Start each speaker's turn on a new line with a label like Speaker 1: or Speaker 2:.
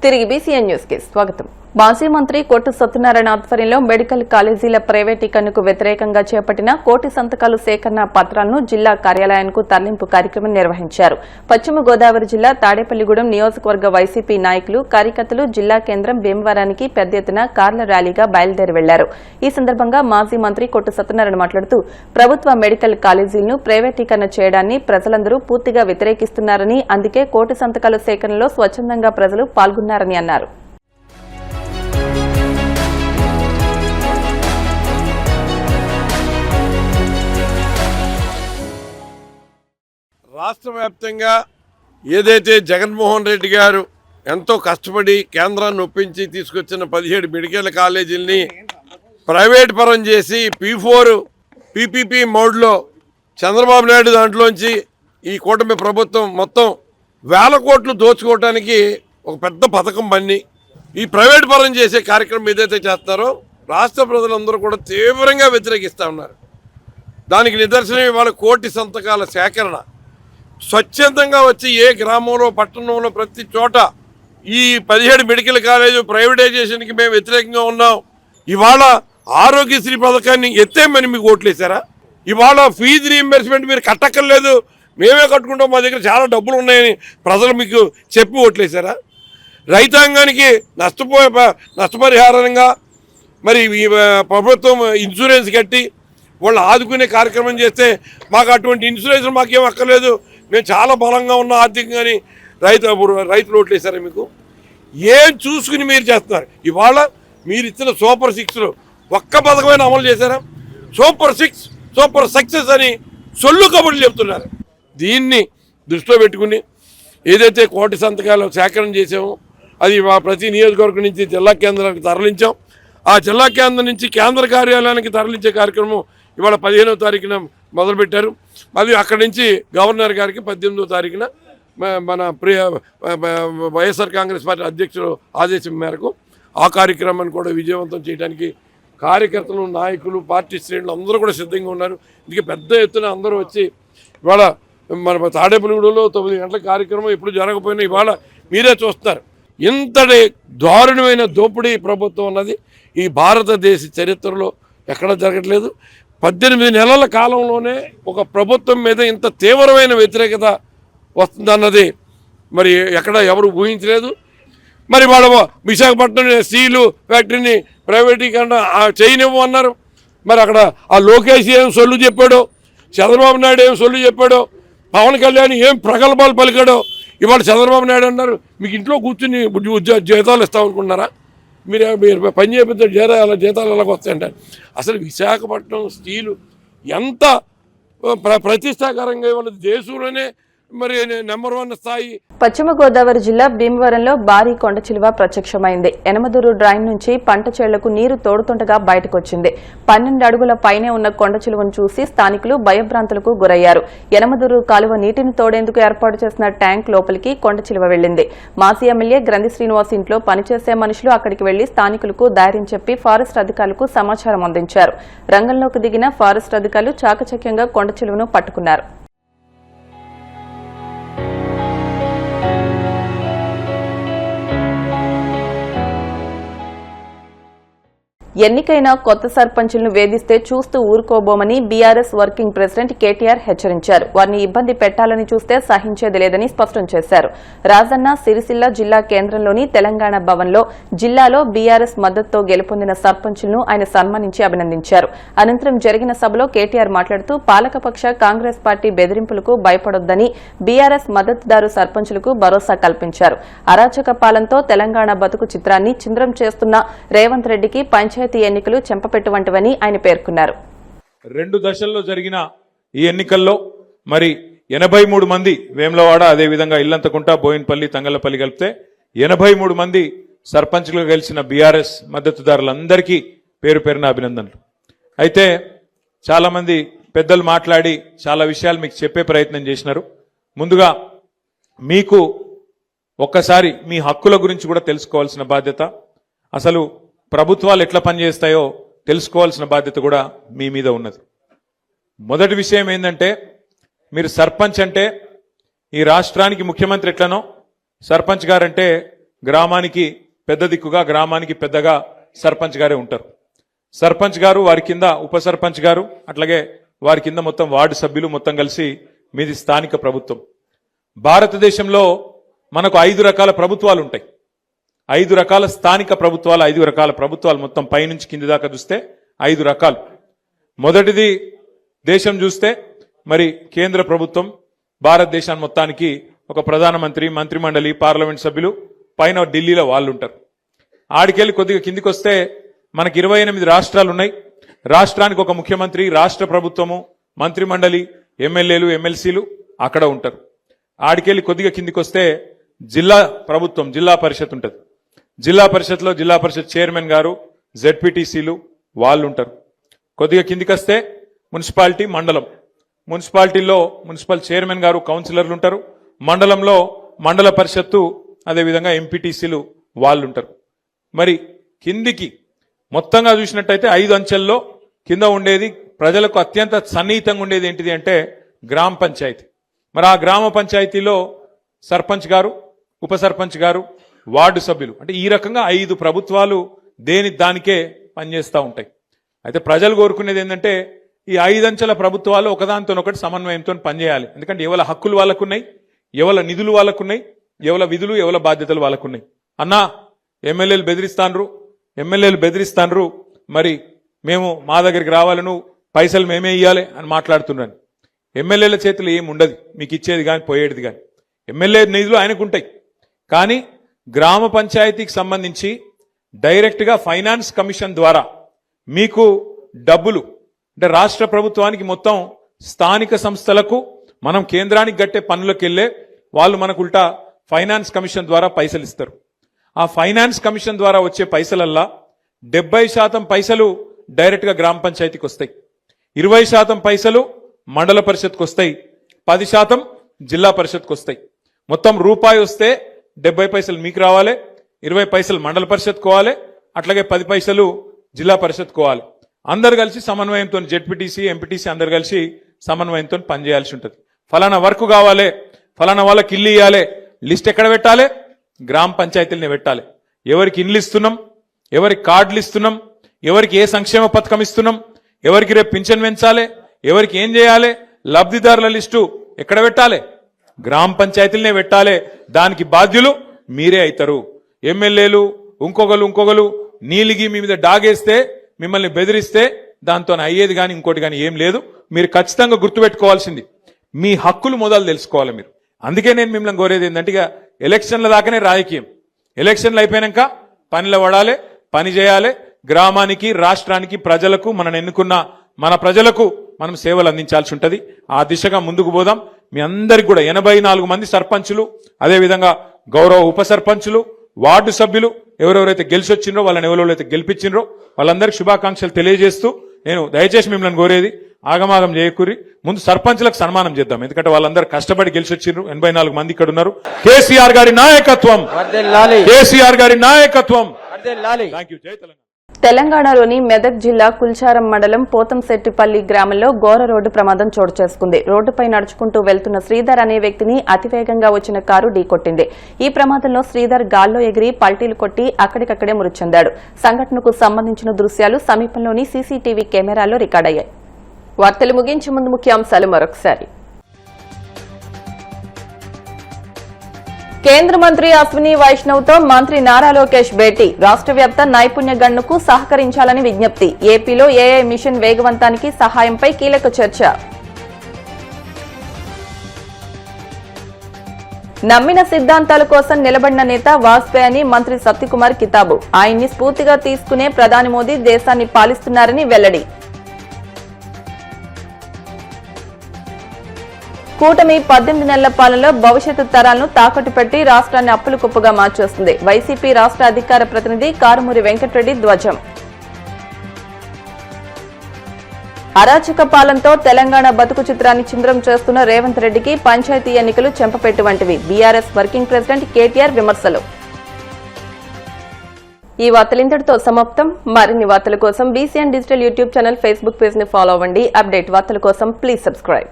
Speaker 1: తిరిగి BCN news కి స్వాగతం. మాజీ మంత్రి కొట్టు సత్యనారాయణ ఆధ్వర్యంలో మెడికల్ కాలేజీల ప్రైవేటీకరణకు వ్యతిరేకంగా చేపట్టిన కోటి సంతకాలు సేకరణ పత్రాలను జిల్లా కార్యాలయానికి తరలింపు కార్యక్రమం నిర్వహించారు. పశ్చిమ గోదావరి జిల్లా తాడేపల్లిగూడెం నియోజకవర్గ వైసీపీ నాయకులు కార్యకర్తలు జిల్లా కేంద్రం భీమవరానికి పెద్ద ఎత్తున కార్ల ర్యాలీగా బయలుదేరి వెళ్లారు. ఈ సందర్భంగా మాజీ మంత్రి కొట్టు సత్యనారాయణ మాట్లాడుతూ ప్రభుత్వ మెడికల్ కాలేజీలను ప్రైవేటీకరణ చేయడాన్ని ప్రజలందరూ పూర్తిగా వ్యతిరేకిస్తున్నారని, అందుకే కోటి సంతకాల సేకరణలో స్వచ్ఛందంగా ప్రజలు పాల్గొన్నారని అన్నారు.
Speaker 2: రాష్ట్ర వ్యాప్తంగా ఏదైతే జగన్మోహన్ రెడ్డి గారు ఎంతో కష్టపడి కేంద్రాన్ని ఒప్పించి తీసుకొచ్చిన 17 మెడికల్ కాలేజీలని ప్రైవేట్ పరం చేసి P4 PPP మోడ్లో చంద్రబాబు నాయుడు దాంట్లోంచి ఈ కూటమి ప్రభుత్వం మొత్తం వేల కోట్లు దోచుకోవడానికి ఒక పెద్ద పథకం పన్ని ఈ ప్రైవేట్ పరం చేసే కార్యక్రమం ఏదైతే చేస్తారో రాష్ట్ర ప్రజలందరూ కూడా తీవ్రంగా వ్యతిరేకిస్తూ ఉన్నారు. దానికి నిదర్శనం ఇవాళ కోటి సంతకాల సేకరణ స్వచ్ఛందంగా వచ్చి ఏ గ్రామంలో పట్టణంలో ప్రతి చోట ఈ 17 మెడికల్ కాలేజీ ప్రైవేటైజేషన్కి మేము వ్యతిరేకంగా ఉన్నాం. ఇవాళ ఆరోగ్యశ్రీ పథకాన్ని ఎత్తేమని మీకు ఓట్లేశారా? ఇవాళ ఫీజు రీయింబర్స్మెంట్ మీరు కట్టక్కర్లేదు, మేమే కట్టుకుంటాం, మా దగ్గర చాలా డబ్బులు ఉన్నాయని ప్రజలు మీకు చెప్పి ఓట్లేశారా? రైతాంగానికి నష్టపరిహారంగా మరి ప్రభుత్వం ఇన్సూరెన్స్ కట్టి వాళ్ళు ఆదుకునే కార్యక్రమం చేస్తే మాకు అటువంటి ఇన్సూరెన్స్ మాకేం అక్కర్లేదు, మేము చాలా బలంగా ఉన్న ఆర్థికంగాని రైతులు ఓట్లేశారా? మీకు ఏం చూసుకుని మీరు చేస్తున్నారు? ఇవాళ మీరు ఇచ్చిన సూపర్ 6 ఒక్క పథకమైన అమలు చేశారా? సూపర్ 6 సూపర్ సక్సెస్ అని సొల్లు కబుర్లు చెప్తున్నారు. దీన్ని దృష్టిలో పెట్టుకుని ఏదైతే కోటి సంతకాలు సేకరణ చేసామో అది ప్రతి నియోజకవర్గం నుంచి జిల్లా కేంద్రానికి తరలించాం. ఆ జిల్లా కేంద్రం నుంచి కేంద్ర కార్యాలయానికి తరలించే కార్యక్రమం ఇవాళ 15వ తారీఖున మొదలుపెట్టారు. అది అక్కడి నుంచి గవర్నర్ గారికి 18వ తారీఖున మన వైఎస్ఆర్ కాంగ్రెస్ పార్టీ అధ్యక్షుడు ఆదేశం మేరకు ఆ కార్యక్రమాన్ని కూడా విజయవంతం చేయడానికి కార్యకర్తలు, నాయకులు, పార్టీ శ్రేణులు అందరూ కూడా సిద్ధంగా ఉన్నారు. ఇందుకే పెద్ద ఎత్తున అందరూ వచ్చి ఇవాళ మన తాడేపల్లిగూడెంలో 9 గంటల కార్యక్రమం ఎప్పుడు జరగకపోయినా ఇవాళ మీరే చూస్తారు. ఇంతటి దారుణమైన దోపిడీ ప్రభుత్వం ఉన్నది ఈ భారతదేశ చరిత్రలో ఎక్కడ జరగట్లేదు. 18 నెలల కాలంలోనే ఒక ప్రభుత్వం మీద ఇంత తీవ్రమైన వ్యతిరేకత వస్తుందన్నది మరి ఎక్కడ ఎవరు ఊహించలేదు. మరి వాళ్ళ విశాఖపట్నం స్టీలు ఫ్యాక్టరీని ప్రైవేటీకరణ చేయనివ్వమన్నారు. మరి అక్కడ ఆ లోకేష్ ఏం సొల్లు చెప్పాడో, చంద్రబాబు నాయుడు ఏం సొల్లు చెప్పాడో, పవన్ కళ్యాణ్ ఏం ప్రగల్భాలు పలికాడో ఇవాళ చంద్రబాబు నాయుడు అన్నారు మీకు ఇంట్లో కూర్చుని జీతాలు ఇస్తామనుకున్నారా? మీరు పని చేపితే జీతాలు ఎలాగ వస్తాయంటారు. అసలు విశాఖపట్నం స్టీలు ఎంత ప్రతిష్టాకరంగా ఉన్నది, దేశంలోనే మరి నెంబర్ 1 స్థాయి.
Speaker 1: పశ్చిమ గోదావరి జిల్లా భీమవరంలో భారీ కొండ చిలువ ప్రత్యక్షమైంది. ఎనమదూరు డ్రైన్ నుంచి పంట చేళ్లకు నీరు తోడుతుండగా బయటకొచ్చింది. 12 అడుగుల పైనే ఉన్న కొండ చిలువను చూసి స్థానికులు భయభ్రాంతులకు గురయ్యారు. ఎనమదూరు కాలువ నీటిని తోడేందుకు ఏర్పాటు చేసిన ట్యాంక్ లోపలికి కొండ చిలువ వెళ్లింది. మాజీ ఎమ్మెల్యే గ్రంథి శ్రీనివాస్ ఇంట్లో పనిచేసే మనుషులు అక్కడికి వెళ్లి స్థానికులకు ధైర్యం చెప్పి ఫారెస్ట్ అధికారులకు సమాచారం అందించారు. రంగంలోకి దిగిన ఫారెస్ట్ అధికారులు చాకచక్యంగా కొండ చిలువను పట్టుకున్నారు. ఎన్నికైన కొత్త సర్పంచులను వేధిస్తే చూస్తూ ఊరుకోబోమని బీఆర్ఎస్ వర్కింగ్ ప్రెసిడెంట్ కేటీఆర్ హెచ్చరించారు. వారిని ఇబ్బంది పెట్టాలని చూస్తే సహించేది లేదని స్పష్టం చేశారు. రాజన్న సిరిసిల్ల జిల్లా కేంద్రంలోని తెలంగాణ భవన్లో జిల్లాలో బీఆర్ఎస్ మద్దతుతో గెలుపొందిన సర్పంచులను ఆయన సన్మానించి అభినందించారు. అనంతరం జరిగిన సభలో కేటీఆర్ మాట్లాడుతూ పాలకపక్ష కాంగ్రెస్ పార్టీ బెదిరింపులకు భయపడొద్దని బీఆర్ఎస్ మద్దతుదారు సర్పంచులకు భరోసా కల్పించారు. అరాచక పాలనతో తెలంగాణ బతుకు చిత్రాన్ని చింద్రం చేస్తున్న రేవంత్ రెడ్డికి పంచాయతీ ఎన్నికలు చెంపపెట్టు వంటివని ఆయన పేర్కొన్నారు.
Speaker 3: 2 దశల్లో జరిగిన ఈ ఎన్నికల్లో మరి 83 మంది వేములవాడ, అదేవిధంగా ఇల్లంతకుంట, బోయిన్పల్లి, తంగళ్లపల్లి కలిపితే 83 మంది సర్పంచ్లుగా గెలిచిన బీఆర్ఎస్ మద్దతుదారులందరికీ పేరు పేరున అభినందనలు. అయితే చాలామంది పెద్దలు మాట్లాడి చాలా విషయాలు మీకు చెప్పే ప్రయత్నం చేసినారు. ముందుగా మీకు ఒక్కసారి మీ హక్కుల గురించి కూడా తెలుసుకోవాల్సిన బాధ్యత, అసలు ప్రభుత్వాలు ఎట్లా పనిచేస్తాయో తెలుసుకోవాల్సిన బాధ్యత కూడా మీ మీద ఉన్నది. మొదటి విషయం ఏంటంటే, మీరు సర్పంచ్ అంటే ఈ రాష్ట్రానికి ముఖ్యమంత్రి ఎట్లనో సర్పంచ్ గారంటే గ్రామానికి పెద్ద దిక్కుగా, గ్రామానికి పెద్దగా సర్పంచ్ గారే ఉంటారు. సర్పంచ్ గారు, వారి కింద ఉప సర్పంచ్ గారు, అట్లాగే వారి కింద మొత్తం వార్డు సభ్యులు మొత్తం కలిసి మీది స్థానిక ప్రభుత్వం. భారతదేశంలో మనకు 5 రకాల ప్రభుత్వాలు ఉంటాయి. 5 రకాల స్థానిక ప్రభుత్వాలు, 5 రకాల ప్రభుత్వాలు మొత్తం పైనుంచి కింది దాకా చూస్తే 5 రకాలు. మొదటిది దేశం చూస్తే మరి కేంద్ర ప్రభుత్వం, భారతదేశాన్ని మొత్తానికి ఒక ప్రధానమంత్రి, మంత్రిమండలి, పార్లమెంట్ సభ్యులు, పైన ఢిల్లీలో వాళ్ళు ఉంటారు. ఆడికెళ్ళి కొద్దిగా కిందికి వస్తే మనకి 28 రాష్ట్రాలు ఉన్నాయి. రాష్ట్రానికి ఒక ముఖ్యమంత్రి, రాష్ట్ర ప్రభుత్వము, మంత్రిమండలి, ఎమ్మెల్యేలు, ఎమ్మెల్సీలు అక్కడ ఉంటారు. ఆడికెళ్ళి కొద్దిగా కిందికి వస్తే జిల్లా ప్రభుత్వం, జిల్లా పరిషత్ ఉంటుంది. జిల్లా పరిషత్లో జిల్లా పరిషత్ చైర్మన్ గారు, జెడ్పీటీసీలు వాళ్ళు ఉంటారు. కొద్దిగా కిందికి వస్తే మున్సిపాలిటీ, మండలం. మున్సిపాలిటీలో మున్సిపల్ చైర్మన్ గారు, కౌన్సిలర్లు ఉంటారు. మండలంలో మండల పరిషత్తు, అదేవిధంగా ఎంపీటీసీలు వాళ్ళు ఉంటారు. మరి కిందికి మొత్తంగా చూసినట్టయితే 5 అంచెల్లో కింద ఉండేది, ప్రజలకు అత్యంత సన్నిహితంగా ఉండేది ఏంటిది అంటే గ్రామ పంచాయతీ. మరి ఆ గ్రామ పంచాయతీలో సర్పంచ్ గారు, ఉప సర్పంచ్ గారు, వార్డు సభ్యులు, అంటే ఈ రకంగా 5 ప్రభుత్వాలు దేని దానికే పనిచేస్తూ ఉంటాయి. అయితే ప్రజలు కోరుకునేది ఏంటంటే ఈ 5 అంచెల ప్రభుత్వాలు ఒకదానితోనొకటి సమన్వయంతో పనిచేయాలి. ఎందుకంటే ఎవరి హక్కులు వాళ్ళకున్నాయి, ఎవరి నిధులు వాళ్ళకున్నాయి, ఎవరి విధులు, ఎవరి బాధ్యతలు వాళ్ళకున్నాయి. అన్నా ఎమ్మెల్యేలు బెదిరిస్తాన్రు, మరి మేము మా దగ్గరికి రావాలను, పైసలు మేమే ఇవ్వాలి అని మాట్లాడుతున్నాను. ఎమ్మెల్యేల చేతులు ఏమి ఉండదు, మీకు ఇచ్చేది కానీ పోయేది కానీ. ఎమ్మెల్యే నిధులు ఆయనకుంటాయి, కానీ గ్రామ పంచాయతీకి సంబంధించి డైరెక్ట్గా ఫైనాన్స్ కమిషన్ ద్వారా మీకు డబ్బులు, అంటే రాష్ట్ర ప్రభుత్వానికి మొత్తం స్థానిక సంస్థలకు మనం కేంద్రానికి గట్టే పనులకు వెళ్ళే వాళ్ళు మనకు ఉల్టా ఫైనాన్స్ కమిషన్ ద్వారా పైసలు ఇస్తారు. ఆ ఫైనాన్స్ కమిషన్ ద్వారా వచ్చే పైసలల్లా 70% పైసలు డైరెక్ట్గా గ్రామ పంచాయతీకి వస్తాయి, 20% పైసలు మండల పరిషత్కి వస్తాయి, 10% జిల్లా పరిషత్కి వస్తాయి. మొత్తం రూపాయి వస్తే 70 పైసలు మీకు రావాలి, 20 పైసలు మండల పరిషత్ కోవాలి, అట్లాగే 10 పైసలు జిల్లా పరిషత్ కోవాలి. అందరు కలిసి సమన్వయంతో, జెడ్పీటీసీ, ఎంపీటీసీ అందరు కలిసి సమన్వయంతో పనిచేయాల్సి ఉంటుంది. ఫలానా వర్క్ కావాలి, ఫలానా వాళ్ళకి ఇల్లు ఇవ్వాలి, లిస్ట్ ఎక్కడ పెట్టాలి? గ్రామ పంచాయతీలనే పెట్టాలి. ఎవరికి ఇండ్లు ఇస్తున్నాం, ఎవరికి కార్డులు ఇస్తున్నాం, ఎవరికి ఏ సంక్షేమ పథకం ఇస్తున్నాం, ఎవరికి రేపు పింఛన్ పెంచాలి, ఎవరికి ఏం చేయాలి, లబ్ధిదారుల లిస్టు ఎక్కడ పెట్టాలి? గ్రామ పంచాయతీలనే పెట్టాలి. దానికి బాధ్యులు మీరే అవుతారు. ఎమ్మెల్యేలు ఇంకొకరు నీలిగి మీ మీద డాగేస్తే, మిమ్మల్ని బెదిరిస్తే దాంతో అయ్యేది కానీ ఇంకోటి కానీ ఏం లేదు. మీరు ఖచ్చితంగా గుర్తుపెట్టుకోవాల్సింది మీ హక్కులు మొదలు తెలుసుకోవాలి మీరు. అందుకే నేను మిమ్మల్ని కోరేది ఏంటంటే, ఇక ఎలక్షన్ల దాకానే రాజకీయం. ఎలక్షన్లు అయిపోయాక పనిలో పడాలి, పని చేయాలి. గ్రామానికి, రాష్ట్రానికి, ప్రజలకు, మనం ఎన్నుకున్న మన ప్రజలకు మనం సేవలు అందించాల్సి ఉంటుంది. ఆ దిశగా ముందుకు పోదాం. మీ అందరికి కూడా 84 మంది సర్పంచులు, అదేవిధంగా గౌరవ ఉప సర్పంచులు, వార్డు సభ్యులు ఎవరెవరైతే గెలిచి వచ్చిండ్రో, వాళ్ళని ఎవరెవరైతే గెలిపించిండ్రో వాళ్ళందరికీ శుభాకాంక్షలు తెలియజేస్తూ, నేను దయచేసి మిమ్మల్ని కోరేది ఆగమాగం చేయకూరి, ముందు సర్పంచులకు సన్మానం చేద్దాం. ఎందుకంటే వాళ్ళందరూ కష్టపడి గెలిచి వచ్చిండ్రు. 84 మంది ఇక్కడ ఉన్నారు. కేసీఆర్ గారి నాయకత్వం, కేసీఆర్ గారి నాయకత్వం. థాంక్యూ. జై తెలంగాణ.
Speaker 1: తెలంగాణలోని మెదక్ జిల్లా కుల్చారం మండలం పోతంశెట్టిపల్లి గ్రామంలో ఘోర రోడ్డు ప్రమాదం చోటు చేసుకుంది. రోడ్డుపై నడుచుకుంటూ వెళ్తున్న శ్రీధర్ అనే వ్యక్తిని అతివేగంగా వచ్చిన కారు ఢీకొట్టింది. ఈ ప్రమాదంలో శ్రీధర్ గాల్లో ఎగిరి పల్టీలు కొట్టి అక్కడికక్కడే మృతి చెందాడు. సంఘటనకు సంబంధించిన దృశ్యాలు సమీపంలోని సీసీటీవీ కెమెరాల్లో రికార్డయ్యాయి. వార్తలు ముగించే ముందు ముఖ్యాంశాలు మరొకసారి. కేంద్ర మంత్రి అశ్విని వైష్ణవ్ తో మంత్రి నారా లోకేష్ భేటీ. రాష్ట్ర వ్యాప్త నైపుణ్య గణనకు సహకరించాలని విజ్ఞప్తి. ఏపీలో ఏఐ మిషన్ వేగవంతానికి సహాయంపై కీలక చర్చ. నమ్మిన సిద్ధాంతాల కోసం నిలబడిన నేత వాజ్పేయి అని మంత్రి సత్యకుమార్ కితాబు. ఆయన్ని స్ఫూర్తిగా తీసుకునే ప్రధాని మోదీ దేశాన్ని పాలిస్తున్నారని వెల్లడి. కూటమి 18 నెలల పాలనలో భవిష్యత్తు తరాలను తాకట్టు పెట్టి రాష్ట్రాన్ని అప్పుల కుప్పగా మార్చేస్తుంది. వైసీపీ రాష్ట్ర అధికార ప్రతినిధి కారుమూరి వెంకటరెడ్డి ధ్వజం. అరాచక పాలనతో తెలంగాణ బతుకు చిత్రాన్ని చింద్రం చేస్తున్న రేవంత్ రెడ్డికి పంచాయతీ ఎన్నికలు చెంపపెట్టు వంటివి. బీఆర్ఎస్ వర్కింగ్ ప్రెసిడెంట్ కేటీఆర్ విమర్శలు. ఈ వార్తలు ఇంతటితో సమాప్తం. మరిన్ని వార్తల కోసం BCN digital YouTube channel, Facebook page ని ఫాలో అవ్వండి. అప్డేట్ వార్తల కోసం ప్లీజ్ సబ్స్క్రైబ్.